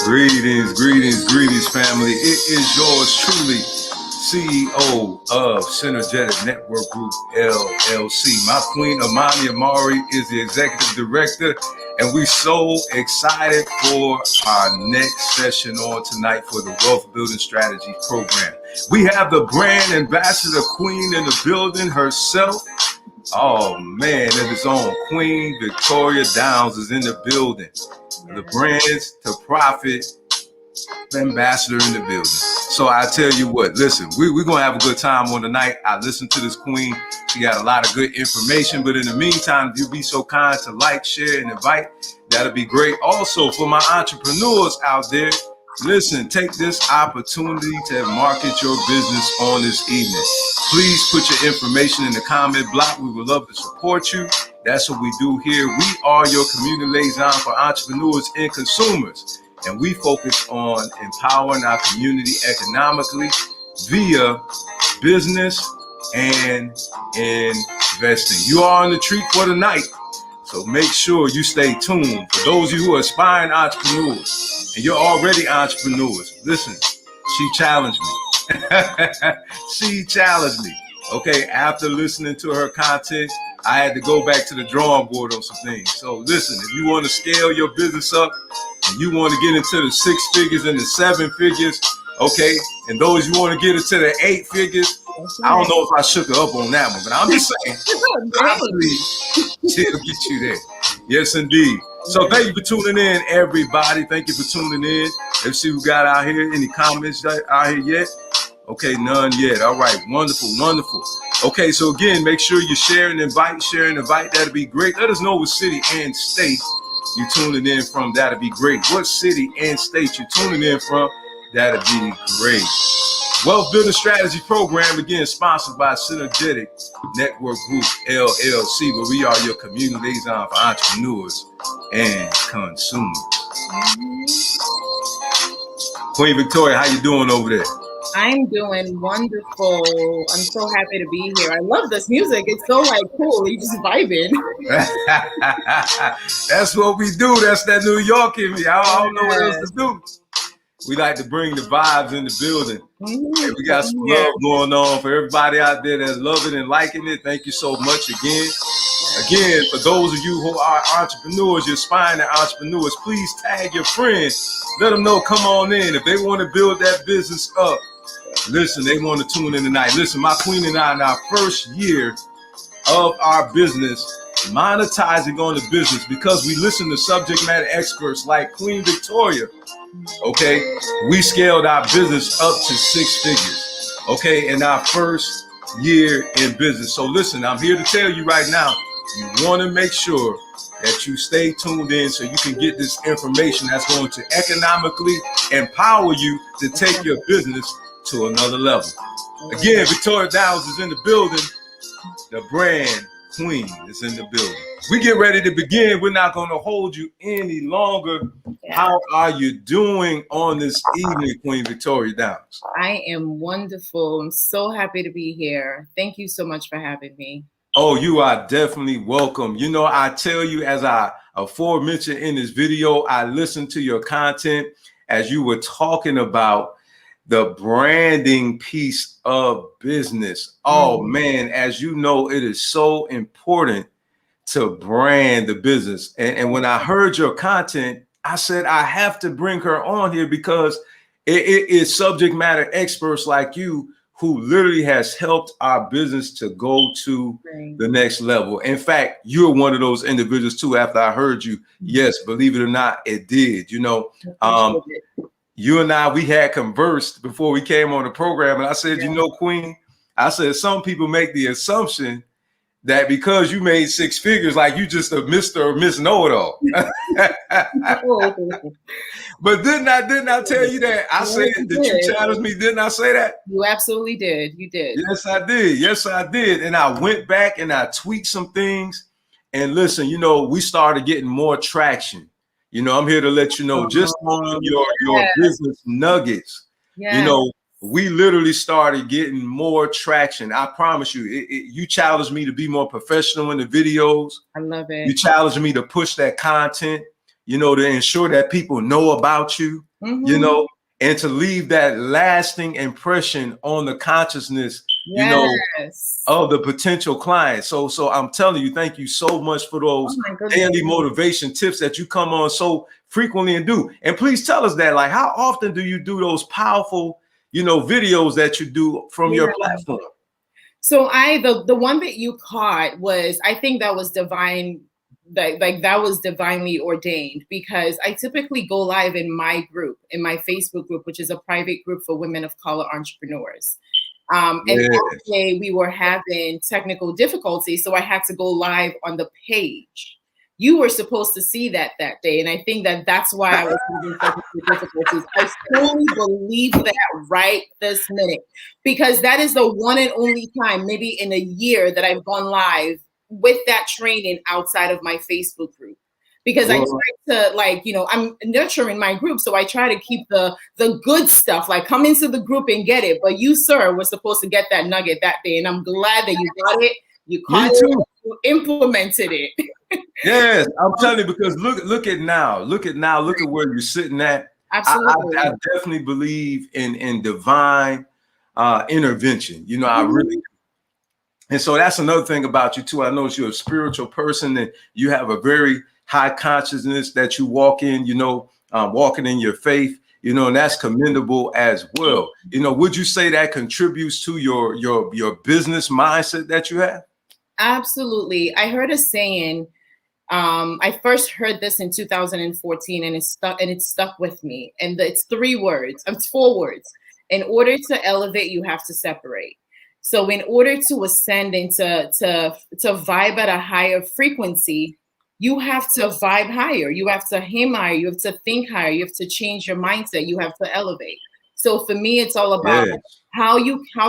Greetings, family. It is yours truly, CEO of Synergetic Network Group, LLC. My queen, Amani Amari, is the executive director, and we're so excited for our next session on tonight for the Wealth Building Strategy Program. We have the brand ambassador queen in the building herself. Oh man, it is on. Queen Victoria Downs is in the building. The brands to profit ambassador in the building. So I tell you what, listen, we're gonna have a good time on the night. I listened to this queen. She got a lot of good information. But in the meantime, if you be so kind to like, share, and invite, that'll be great. Also, for my entrepreneurs out there, listen, take this opportunity to market your business on this evening. Please put your information in the comment block. We would love to support you. That's what we do here. We are your community liaison for entrepreneurs and consumers. And we focus on empowering our community economically via business and investing. You are on the treat for the night. So make sure you stay tuned. For those of you who are aspiring entrepreneurs and you're already entrepreneurs, listen, she challenged me. She challenged me. Okay, after listening to her content, I had to go back to the drawing board on some things. So listen, if you want to scale your business up and you want to get into the 6 figures and the 7 figures, okay, and those you want to get into the 8 figures, I don't know if I shook her up on that one, but I'm just saying, I believe she'll get you there. Yes, indeed. So thank you for tuning in, everybody. Thank you for tuning in. Let's see who got out here. Any comments out here yet? Okay, none yet. All right, wonderful. Okay, so again, make sure you share and invite. That'd be great. Let us know what city and state you're tuning in from. That'd be great. What city and state you're tuning in from? That'd be great. Wealth Building Strategy Program, again, sponsored by Synergetic Network Group, LLC, where we are your community liaison for entrepreneurs and consumers. Queen Victoria, how you doing over there? I'm doing wonderful. I'm so happy to be here. I love this music. It's so cool. You just vibing. That's what we do. That's that New York in me. I don't know what else to do. We like to bring the vibes in the building. And we got some love going on for everybody out there that's loving and liking it. Thank you so much again. Again, for those of you who are entrepreneurs, you're aspiring entrepreneurs, please tag your friends. Let them know, come on in. If they want to build that business up, listen, they want to tune in tonight. Listen, my queen and I, in our first year of our business, monetizing on the business, because we listen to subject matter experts like Queen Victoria. Okay, we scaled our business up to 6 figures. Okay, in our first year in business. So listen, I'm here to tell you right now, you want to make sure that you stay tuned in so you can get this information that's going to economically empower you to take your business to another level. Again, Victoria Downs is in the building. The brand queen is in the building. We get ready to begin. We're not going to hold you any longer. How are you doing on this evening, Queen Victoria Downs? I am wonderful. I'm so happy to be here. Thank you so much for having me. Oh, you are definitely welcome. You know, I tell you, as I aforementioned in this video, I listened to your content as you were talking about the branding piece of business. Oh man, as you know, it is so important to brand the business. And when I heard your content, I said, I have to bring her on here because it is subject matter experts like you who literally has helped our business to go to the next level. In fact, you're one of those individuals too. After I heard you, yes, believe it or not, it did. You know, you and I, we had conversed before we came on the program, and I said, you know, Queen, I said, some people make the assumption that because you made 6 figures, like you just a Mr. or Miss Know-it-all. But didn't I tell you that? I said that you challenged me. Didn't I say that? You absolutely did. You did. Yes, I did. Yes, I did. And I went back and I tweaked some things. And listen, you know, we started getting more traction. You know, I'm here to let you know, just on your business nuggets, you know, we literally started getting more traction. I promise you, you challenged me to be more professional in the videos. I love it. You challenged me to push that content. to ensure that people know about you, and to leave that lasting impression on the consciousness, Yes. of the potential client. So I'm telling you, thank you so much for those daily motivation tips that you come on so frequently and do. And please tell us that, like, how often do you do those powerful, videos that you do from your platform? So the one that you caught was, I think that was divine. That was divinely ordained, because I typically go live in my group, in my Facebook group, which is a private group for women of color entrepreneurs. And that day we were having technical difficulties, so I had to go live on the page. You were supposed to see that day, and I think that's why I was having technical difficulties. I truly believe that right this minute, because that is the one and only time, maybe in a year, that I've gone live with that training outside of my Facebook group, because I try to, I'm nurturing my group, so I try to keep the good stuff, like come into the group and get it. But you, sir, were supposed to get that nugget that day, and I'm glad that you got it. You caught it. You implemented it. Yes, I'm telling you, because look at now. Look at where you're sitting at. Absolutely. I definitely believe in divine intervention. I really do. And so that's another thing about you too. I know you're a spiritual person, and you have a very high consciousness that you walk in, walking in your faith, and that's commendable as well. Would you say that contributes to your business mindset that you have? Absolutely. I heard a saying. I first heard this in 2014, and it stuck with me. And it's 4 words. In order to elevate, you have to separate. So in order to ascend and to vibe at a higher frequency, you have to vibe higher. You have to aim higher. You have to think higher. You have to change your mindset. You have to elevate. So for me, it's all about how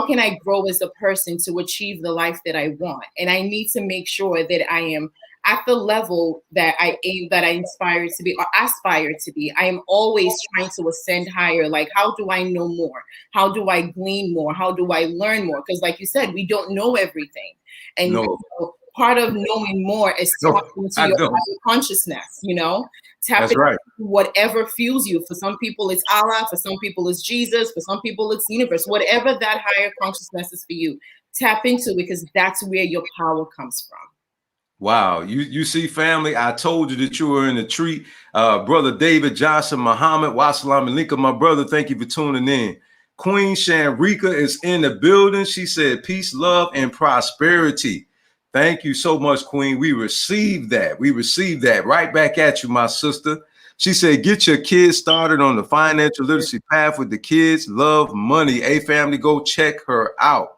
can I grow as a person to achieve the life that I want? And I need to make sure that I am at the level that I aspire to be. I am always trying to ascend higher. Like, how do I know more? How do I glean more? How do I learn more? Because like you said, we don't know everything. And part of knowing more is tapping into your higher consciousness, Tap into whatever fuels you. For some people, it's Allah. For some people, it's Jesus. For some people, it's universe. Whatever that higher consciousness is for you, tap into it, because that's where your power comes from. Wow. You see, family, I told you that you were in a treat. Brother David Johnson Muhammad, Wassalam Alaikum, my brother, thank you for tuning in. Queen Shanrika is in the building. She said, peace, love, and prosperity. Thank you so much, Queen. We received that. We received that right back at you, my sister. She said, get your kids started on the financial literacy path with the kids. Love money. Hey, family, go check her out.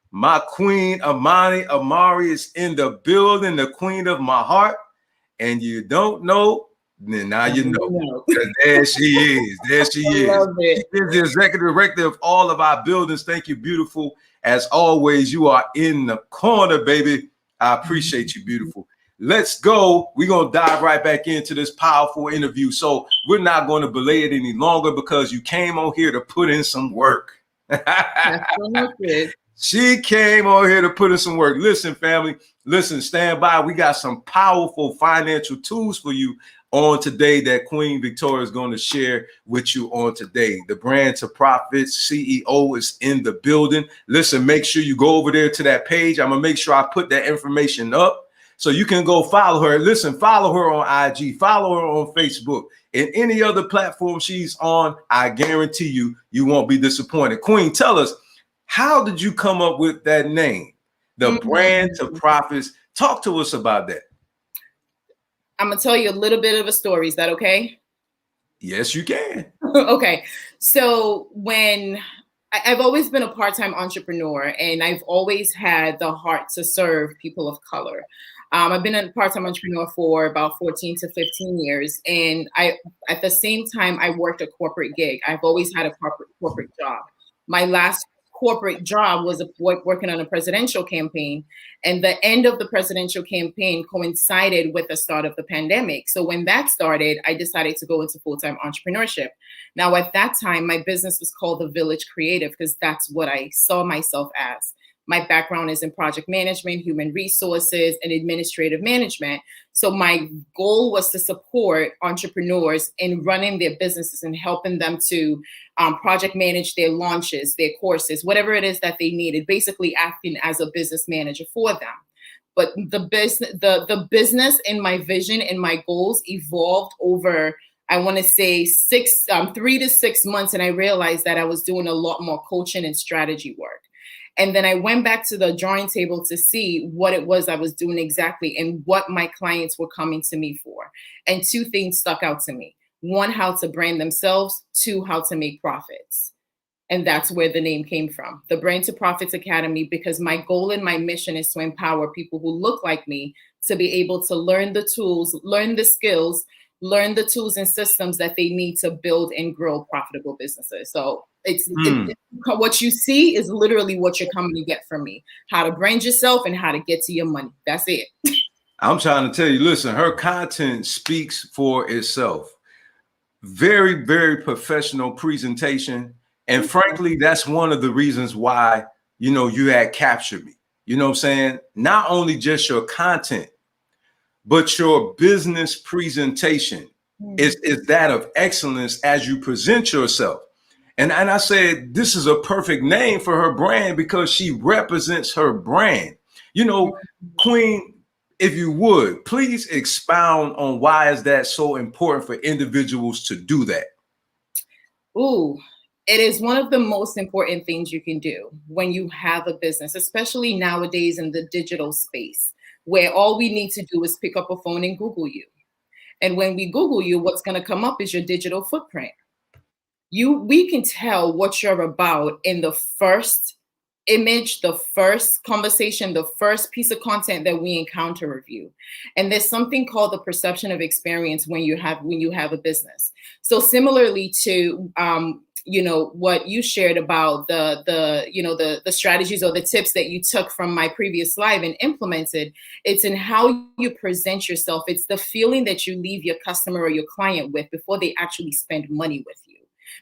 My queen, Amari is in the building, the queen of my heart. And you don't know, then now you know. There she is. There she is. She is the executive director of all of our buildings. Thank you, beautiful. As always, you are in the corner, baby. I appreciate you, beautiful. Let's go. We're going to dive right back into this powerful interview. So we're not going to belay it any longer, because you came on here to put in some work. She came on here to put in some work. Listen, family, listen, stand by. We got some powerful financial tools for you on today that Queen Victoria is going to share with you on today. The Brand to Profits CEO is in the building. Listen, make sure you go over there to that page. I'm going to make sure I put that information up so you can go follow her. Listen, follow her on IG, follow her on Facebook, and any other platform she's on. I guarantee you won't be disappointed. Queen, tell us, how did you come up with that name, the Brand to Profits? Talk to us about that. I'm going to tell you a little bit of a story. Is that okay? Yes, you can. Okay. So when I've always been a part-time entrepreneur, and I've always had the heart to serve people of color. I've been a part-time entrepreneur for about 14 to 15 years. And at the same time, I worked a corporate gig. I've always had a corporate job. My last corporate job was working on a presidential campaign, and the end of the presidential campaign coincided with the start of the pandemic. So when that started, I decided to go into full-time entrepreneurship. Now, at that time, my business was called The Village Creative, because that's what I saw myself as. My background is in project management, human resources, and administrative management. So my goal was to support entrepreneurs in running their businesses and helping them to project manage their launches, their courses, whatever it is that they needed, basically acting as a business manager for them. But the business and my vision and my goals evolved over, I want to say 3 to 6 months. And I realized that I was doing a lot more coaching and strategy work. And then I went back to the drawing table to see what it was I was doing exactly and what my clients were coming to me for. And two things stuck out to me. One, how to brand themselves. Two, how to make profits. And that's where the name came from, the Brain to Profits Academy, because my goal and my mission is to empower people who look like me to be able to learn the tools, learn the skills, learn the tools and systems that they need to build and grow profitable businesses. So it's what you see is literally what you're coming to get from me, how to brand yourself and how to get to your money. That's it. I'm trying to tell you, listen, her content speaks for itself. Very, very professional presentation. And frankly, that's one of the reasons why, you had captured me. You know what I'm saying? Not only just your content, but your business presentation is that of excellence as you present yourself. And I said, this is a perfect name for her brand because she represents her brand. Queen, if you would, please expound on why is that so important for individuals to do that? Ooh. It is one of the most important things you can do when you have a business, especially nowadays in the digital space, where all we need to do is pick up a phone and Google you. And when we Google you, what's going to come up is your digital footprint. We can tell what you're about in the first image, the first conversation, the first piece of content that we encounter with you. And there's something called the perception of experience when you have a business. So similarly to what you shared about the strategies or the tips that you took from my previous live and implemented, it's in how you present yourself. It's the feeling that you leave your customer or your client with before they actually spend money with you,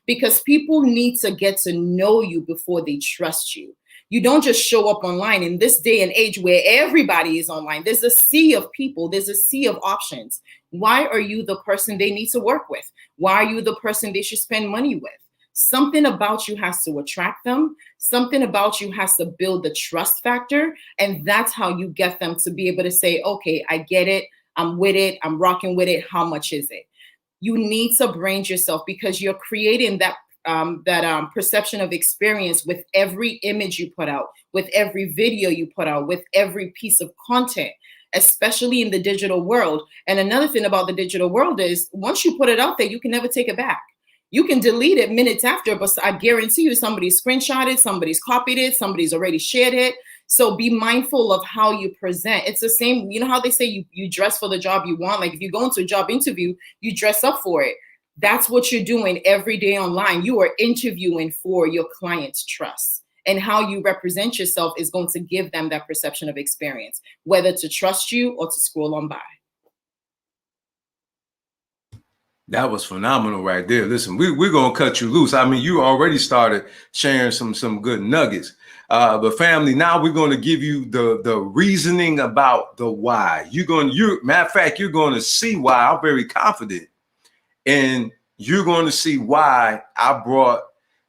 because people need to get to know you before they trust you. You don't just show up online in this day and age where everybody is online. There's a sea of people. There's a sea of options. Why are you the person they need to work with? Why are you the person they should spend money with? Something about you has to attract them. Something about you has to build the trust factor. And that's how you get them to be able to say, okay, I get it. I'm with it. I'm rocking with it. How much is it? You need to brand yourself because you're creating that perception of experience with every image you put out, with every video you put out, with every piece of content, especially in the digital world. And another thing about the digital world is once you put it out there, you can never take it back. You can delete it minutes after, but I guarantee you somebody's screenshot it, somebody's copied it, somebody's already shared it. So be mindful of how you present. It's the same, you know how they say you dress for the job you want? Like if you go into a job interview, you dress up for it. That's what you're doing every day online. You are interviewing for your client's trust. And how you represent yourself is going to give them that perception of experience, whether to trust you or to scroll on by. That was phenomenal right there. Listen, we're going to cut you loose. I mean, you already started sharing some good nuggets. But family, now we're going to give you the reasoning about the why. Matter of fact, you're going to see why. I'm very confident. And you're going to see why I brought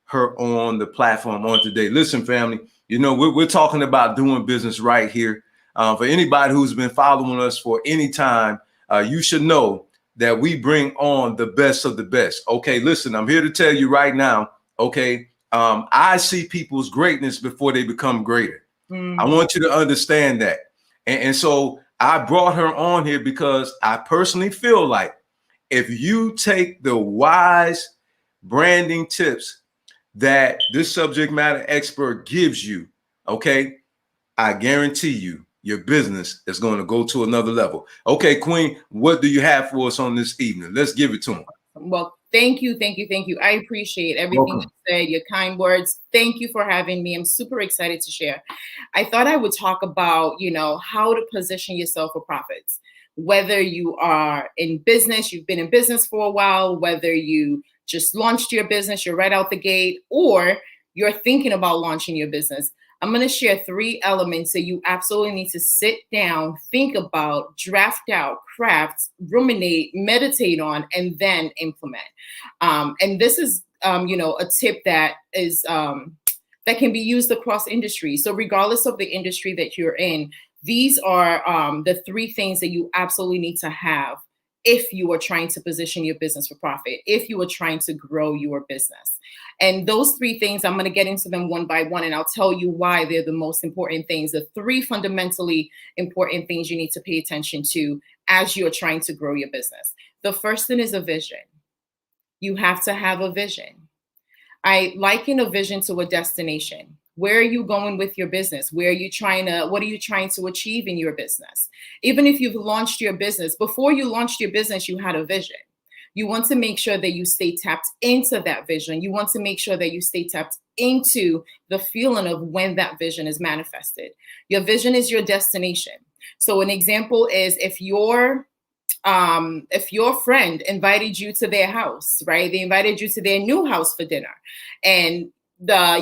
her on the platform on today. Listen, family, we're talking about doing business right here. For anybody who's been following us for any time, you should know that we bring on the best of the best. Okay, listen, I'm here to tell you right now, okay, I see people's greatness before they become greater. I want you to understand that. And so I brought her on here because I personally feel like if you take the wise branding tips that this subject matter expert gives you, okay, I guarantee you your business is going to go to another level. Okay, Queen, what do you have for us on this evening? Let's give it to him. Well, thank you. I appreciate everything you said, your kind words. Thank you for having me. I'm super excited to share. I thought I would talk about, how to position yourself for profits. Whether you are in business, you've been in business for a while, whether you just launched your business, you're right out the gate, or you're thinking about launching your business. I'm going to share 3 elements that you absolutely need to sit down, think about, draft out, craft, ruminate, meditate on, and then implement. And this is, a tip that is that can be used across industries. So regardless of the industry that you're in, these are the 3 things that you absolutely need to have if you are trying to position your business for profit, if you are trying to grow your business. And those 3 things, I'm going to get into them one by one, and I'll tell you why they're the most important things, the 3 fundamentally important things you need to pay attention to as you're trying to grow your business. The first thing is a vision. You have to have a vision. I liken a vision to a destination. Where are you going with your business? What are you trying to achieve in your business? Even if you've launched your business, before you launched your business, you had a vision. You want to make sure that you stay tapped into that vision. You want to make sure that you stay tapped into the feeling of when that vision is manifested. Your vision is your destination. So an example is if your friend invited you to their house, right? They invited you to their new house for dinner, and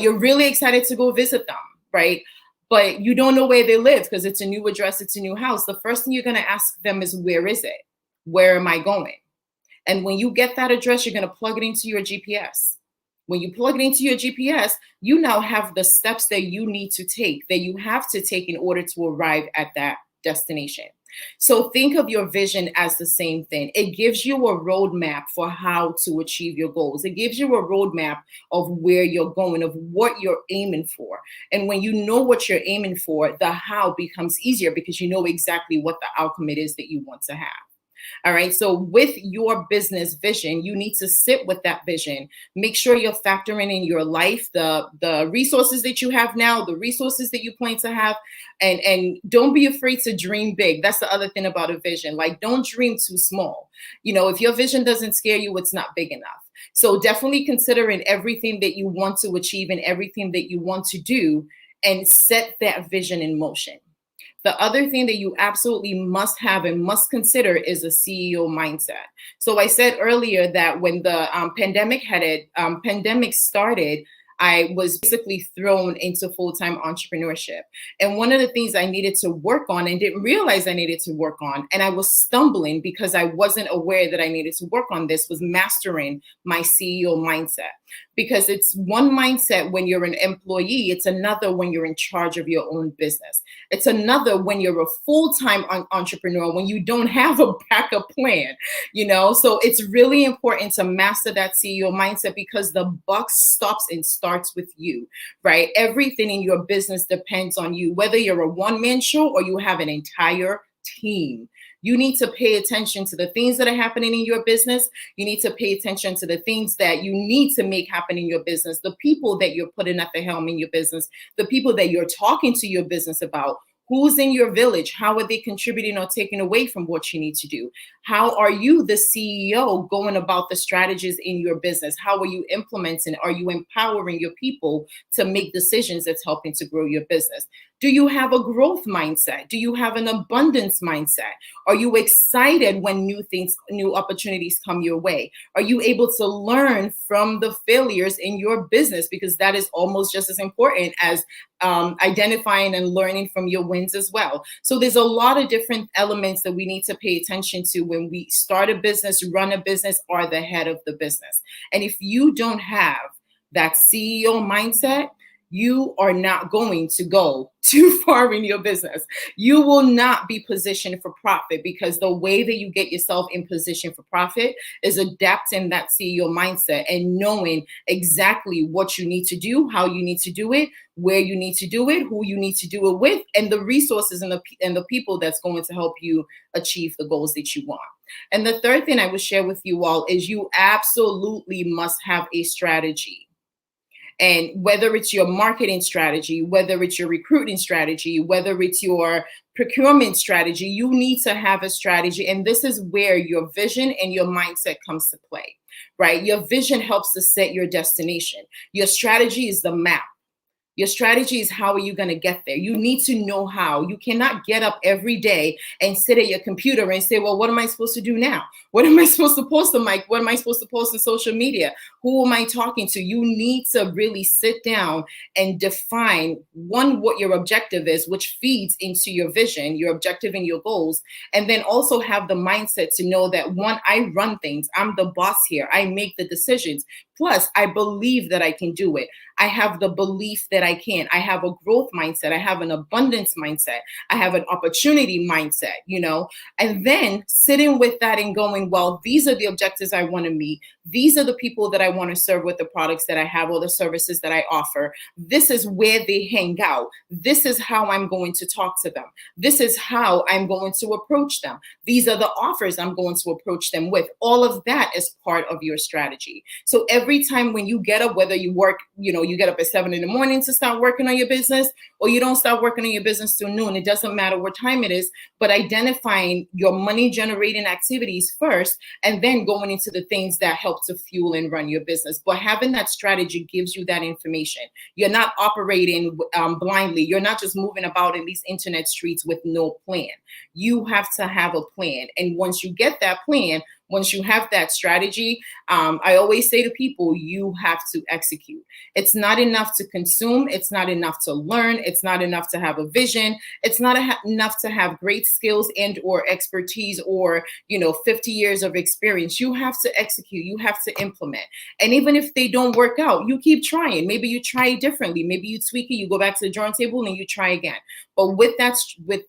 you're really excited to go visit them, right? But you don't know where they live because it's a new address, it's a new house. The first thing you're going to ask them is, where is it? Where am I going? And when you get that address, you're going to plug it into your GPS. When you plug it into your GPS, you now have the steps that you need to take, that you have to take in order to arrive at that destination. So think of your vision as the same thing. It gives you a roadmap for how to achieve your goals. It gives you a roadmap of where you're going, of what you're aiming for. And when you know what you're aiming for, the how becomes easier because you know exactly what the outcome it is that you want to have. All right. So with your business vision, you need to sit with that vision. Make sure you're factoring in your life, the resources that you have now, the resources that you plan to have, and don't be afraid to dream big. That's the other thing about a vision. Like, don't dream too small. If your vision doesn't scare you, it's not big enough. So definitely considering everything that you want to achieve and everything that you want to do, and set that vision in motion. The other thing that you absolutely must have and must consider is a CEO mindset. So I said earlier that when the pandemic started, I was basically thrown into full-time entrepreneurship. And one of the things I needed to work on and didn't realize I needed to work on, and I was stumbling because I wasn't aware that I needed to work on this, was mastering my CEO mindset. Because it's one mindset when you're an employee, it's another when you're in charge of your own business. It's another when you're a full-time entrepreneur, when you don't have a backup plan, So it's really important to master that CEO mindset because the buck stops and starts with you, right? Everything in your business depends on you, whether you're a one-man show or you have an entire team. You need to pay attention to the things that are happening in your business. You need to pay attention to the things that you need to make happen in your business, the people that you're putting at the helm in your business, the people that you're talking to your business about. Who's in your village? How are they contributing or taking away from what you need to do? How are you, the CEO, going about the strategies in your business? How are you implementing? Are you empowering your people to make decisions that's helping to grow your business? Do you have a growth mindset? Do you have an abundance mindset? Are you excited when new opportunities come your way? Are you able to learn from the failures in your business? Because that is almost just as important as identifying and learning from your wins as well. So there's a lot of different elements that we need to pay attention to when we start a business, run a business, or the head of the business. And if you don't have that CEO mindset, you are not going to go too far in your business. You will not be positioned for profit, because the way that you get yourself in position for profit is adapting that CEO mindset and knowing exactly what you need to do, how you need to do it, where you need to do it, who you need to do it with, and the resources and the people that's going to help you achieve the goals that you want. And the third thing I would share with you all is you absolutely must have a strategy. And whether it's your marketing strategy, whether it's your recruiting strategy, whether it's your procurement strategy, you need to have a strategy. And this is where your vision and your mindset comes to play, right? Your vision helps to set your destination. Your strategy is the map. Your strategy is how are you going to get there? You need to know how. You cannot get up every day and sit at your computer and say, well, what am I supposed to do now? What am I supposed to post on Mike? What am I supposed to post on social media? Who am I talking to? You need to really sit down and define one, what your objective is, which feeds into your vision, your objective and your goals. And then also have the mindset to know that one, I run things. I'm the boss here. I make the decisions. Plus, I believe that I can do it. I have the belief that I can. I have a growth mindset. I have an abundance mindset. I have an opportunity mindset, and then sitting with that and going, well, these are the objectives I want to meet. These are the people that I want to serve with the products that I have or the services that I offer. This is where they hang out. This is how I'm going to talk to them. This is how I'm going to approach them. These are the offers I'm going to approach them with. All of that is part of your strategy. So every time when you get up, whether you work, you get up at 7 a.m. to start working on your business, or you don't start working on your business till noon, it doesn't matter what time it is, but identifying your money generating activities first, and then going into the things that help to fuel and run your business. But having that strategy gives you that information. You're not operating blindly. You're not just moving about in these internet streets with no plan. You have to have a plan. And once you get that plan, once you have that strategy, I always say to people, you have to execute. It's not enough to consume. It's not enough to learn. It's not enough to have a vision. It's not enough to have great skills and or expertise or, 50 years of experience. You have to execute. You have to implement. And even if they don't work out, you keep trying. Maybe you try it differently. Maybe you tweak it. You go back to the drawing table and you try again. But with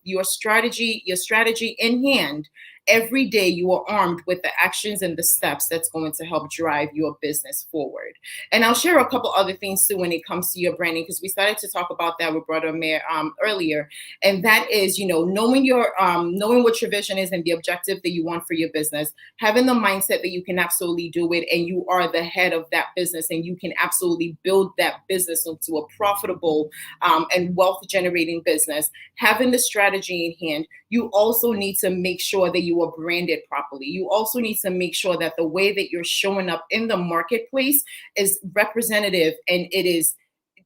your strategy in hand, every day you are armed with the actions and the steps that's going to help drive your business forward. And I'll share a couple other things too when it comes to your branding, because we started to talk about that with Brother Mayor earlier. And that is, knowing what your vision is and the objective that you want for your business, having the mindset that you can absolutely do it and you are the head of that business and you can absolutely build that business into a profitable and wealth generating business, having the strategy in hand. You also need to make sure that you are branded properly. You also need to make sure that the way that you're showing up in the marketplace is representative, and it is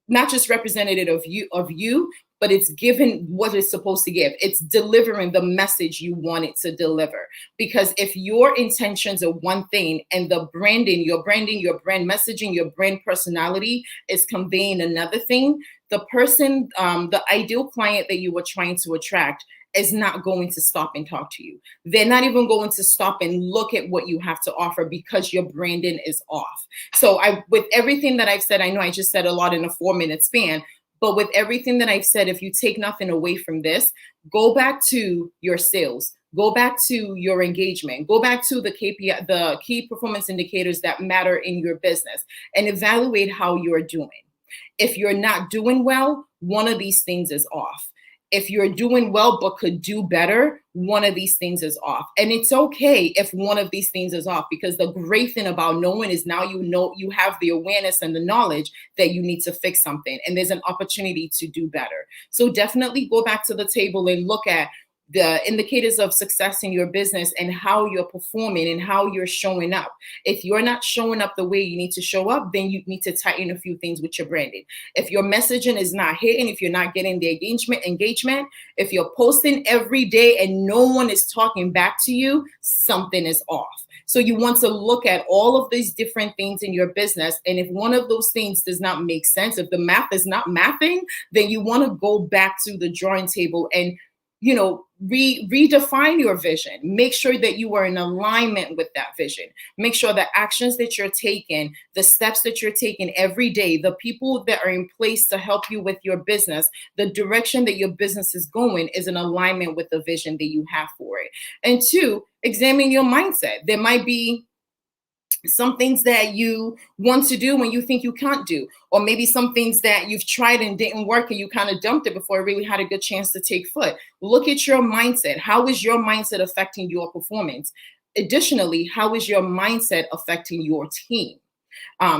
not just representative of you, but it's given what it's supposed to give. It's delivering the message you want it to deliver. Because if your intentions are one thing and the branding, your brand messaging, your brand personality is conveying another thing, the person, the ideal client that you were trying to attract is not going to stop and talk to you. They're not even going to stop and look at what you have to offer because your branding is off. So with everything that I've said, I know I just said a lot in a 4-minute span, but with everything that I've said, if you take nothing away from this, go back to your sales. Go back to your engagement. Go back to the KPI, the key performance indicators that matter in your business, and evaluate how you're doing. If you're not doing well, one of these things is off. If you're doing well but could do better, one of these things is off. And it's okay if one of these things is off, because the great thing about knowing is now you have the awareness and the knowledge that you need to fix something, and there's an opportunity to do better. So definitely go back to the table and look at the indicators of success in your business and how you're performing and how you're showing up. If you're not showing up the way you need to show up, then you need to tighten a few things with your branding. If your messaging is not hitting, if you're not getting the engagement, if you're posting every day and no one is talking back to you, something is off. So you want to look at all of these different things in your business. And if one of those things does not make sense, if the math is not mapping, then you want to go back to the drawing table and redefine your vision. Make sure that you are in alignment with that vision. Make sure the actions that you're taking, the steps that you're taking every day, the people that are in place to help you with your business, the direction that your business is going is in alignment with the vision that you have for it. And 2, examine your mindset. There might be some things that you want to do when you think you can't do, or maybe some things that you've tried and didn't work and you kind of dumped it before it really had a good chance to take foot. Look at your mindset. How is your mindset affecting your performance? Additionally, how is your mindset affecting your team?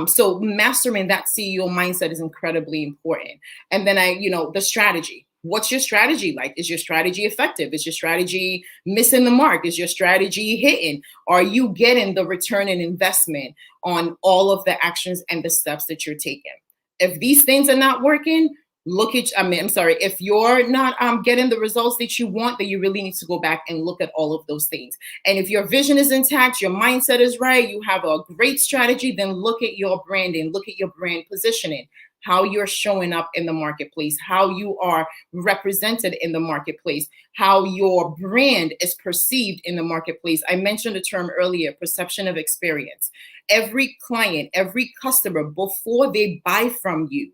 So mastering that CEO mindset is incredibly important. And then the strategy. What's your strategy like? Is your strategy effective? Is your strategy missing the mark? Is your strategy hitting? Are you getting the return and investment on all of the actions and the steps that you're taking? If these things are not working, if you're not getting the results that you want, then you really need to go back and look at all of those things. And if your vision is intact, your mindset is right, you have a great strategy, then look at your branding, look at your brand positioning, how you're showing up in the marketplace, how you are represented in the marketplace, how your brand is perceived in the marketplace. I mentioned the term earlier, perception of experience. Every client, every customer, before they buy from you,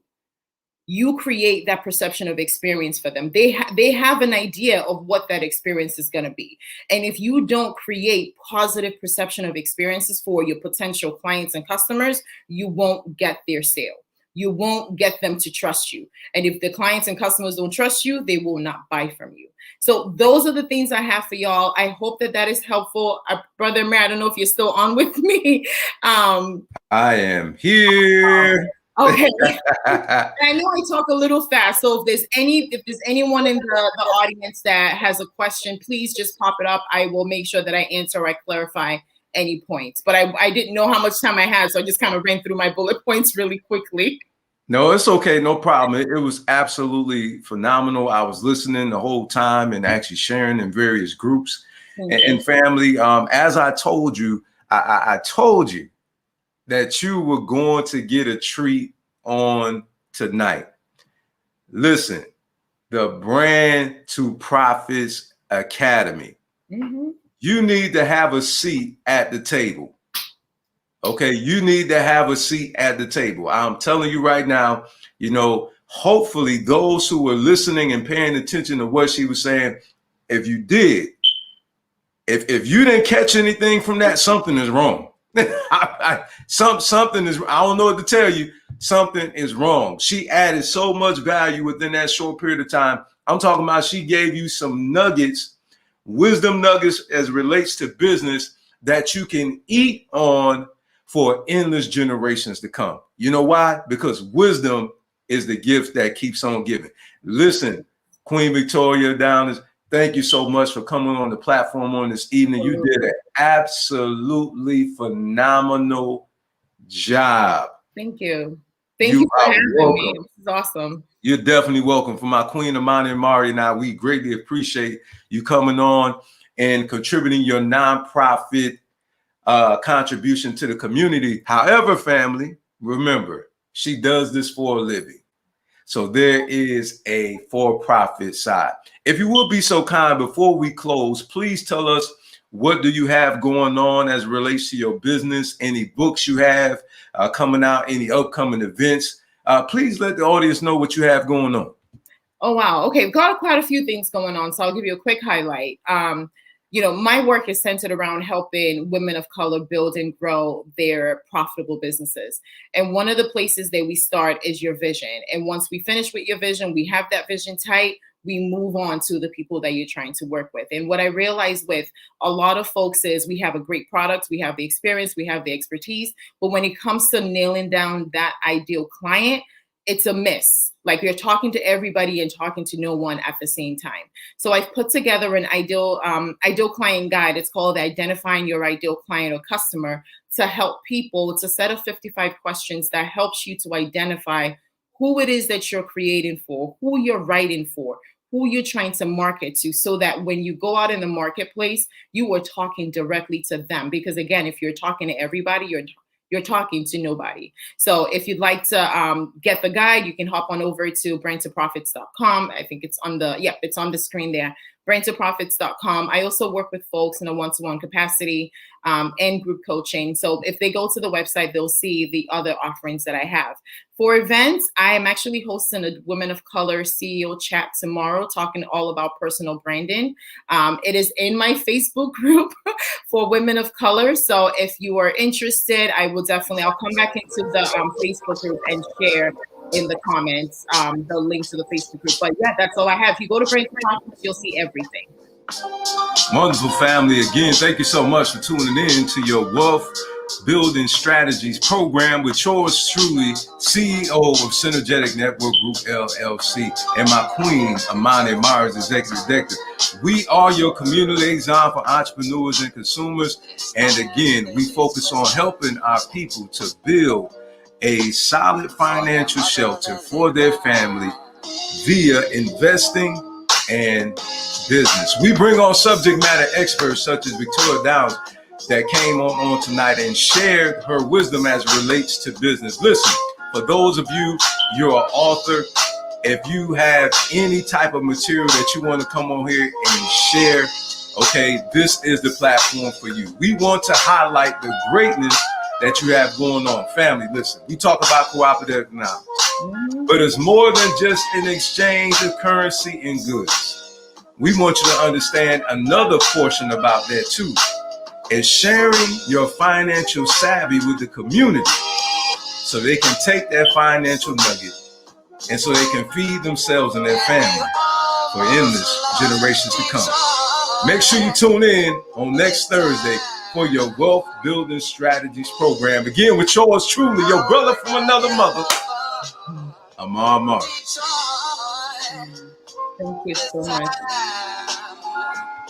you create that perception of experience for them. They have an idea of what that experience is going to be. And if you don't create positive perception of experiences for your potential clients and customers, you won't get their sale. You won't get them to trust you. And if the clients and customers don't trust you, they will not buy from you. So those are the things I have for y'all. I hope that is helpful. Brother Mayor, I don't know if you're still on with me. I am here. Okay. I know I talk a little fast, so if there's anyone in the audience that has a question, please just pop it up. I will make sure that I answer or I clarify any points. But I didn't know how much time I had, so I just kind of ran through my bullet points really quickly. No, it's okay. No problem. It was absolutely phenomenal. I was listening the whole time and actually sharing in various groups and family. As I told you, I told you that you were going to get a treat on tonight. Listen, the Brand to Profits Academy. Mm-hmm. You need to have a seat at the table. Okay, you need to have a seat at the table. I'm telling you right now, hopefully those who were listening and paying attention to what she was saying, if you did, if you didn't catch anything from that, something is wrong. Something is, I don't know what to tell you. Something is wrong. She added so much value within that short period of time. I'm talking about she gave you some nuggets, wisdom nuggets as relates to business that you can eat on for endless generations to come. You know why? Because wisdom is the gift that keeps on giving. Listen, Queen Victoria Downers, thank you so much for coming on the platform on this evening. You did an absolutely phenomenal job. Thank you. Thank you for having me. This is awesome. You're definitely welcome. For my Queen Amani Amari and I, we greatly appreciate you coming on and contributing your nonprofit contribution to the community. However, family, remember, she does this for a living. So there is a for-profit side. If you would be so kind, before we close, please tell us, what do you have going on as it relates to your business? Any books you have coming out, any upcoming events? Please let the audience know what you have going on. Oh, wow. Okay. We've got quite a few things going on. So I'll give you a quick highlight. My work is centered around helping women of color build and grow their profitable businesses. And one of the places that we start is your vision. And once we finish with your vision, we have that vision tight, we move on to the people that you're trying to work with. And what I realized with a lot of folks is we have a great product, we have the experience, we have the expertise, but when it comes to nailing down that ideal client, it's a miss. Like you're talking to everybody and talking to no one at the same time. So I've put together an ideal client guide. It's called Identifying Your Ideal Client or Customer, to help people. It's a set of 55 questions that helps you to identify who it is that you're creating for, who you're writing for, who you're trying to market to, so that when you go out in the marketplace, you are talking directly to them. Because again, if you're talking to everybody, you're talking to nobody. So if you'd like to get the guide, you can hop on over to brandtoprofits.com. I think it's on the screen there, brandtoprofits.com. I also work with folks in a one-to-one capacity and group coaching. So if they go to the website, they'll see the other offerings that I have. For events, I am actually hosting a Women of Color CEO chat tomorrow, talking all about personal branding. It is in my Facebook group for Women of Color. So if you are interested, I'll come back into the Facebook group and share in the comments the link to the Facebook group. But yeah, that's all I have. If you go to Brand to Profits, you'll see everything. Wonderful, family. Again, thank you so much for tuning in to your Wealth Building Strategies program with yours truly, CEO of Synergetic Network Group LLC, and my queen, Amani Myers, Executive Director. We are your community liaison for entrepreneurs and consumers. And again, we focus on helping our people to build a solid financial shelter for their family via investing and business. We bring on subject matter experts such as Victoria Downs that came on tonight and shared her wisdom as it relates to business. Listen, for those of you, you're an author. If you have any type of material that you want to come on here and share, okay, this is the platform for you. We want to highlight the greatness that you have going on. Family, listen, we talk about cooperative economics, but it's more than just an exchange of currency and goods. We want you to understand another portion about that too, is sharing your financial savvy with the community so they can take that financial nugget and so they can feed themselves and their family for endless generations to come. Make sure you tune in on next Thursday for your Wealth Building Strategies program. Again, with yours truly, your brother from another mother, Amar Mark. Thank you so much.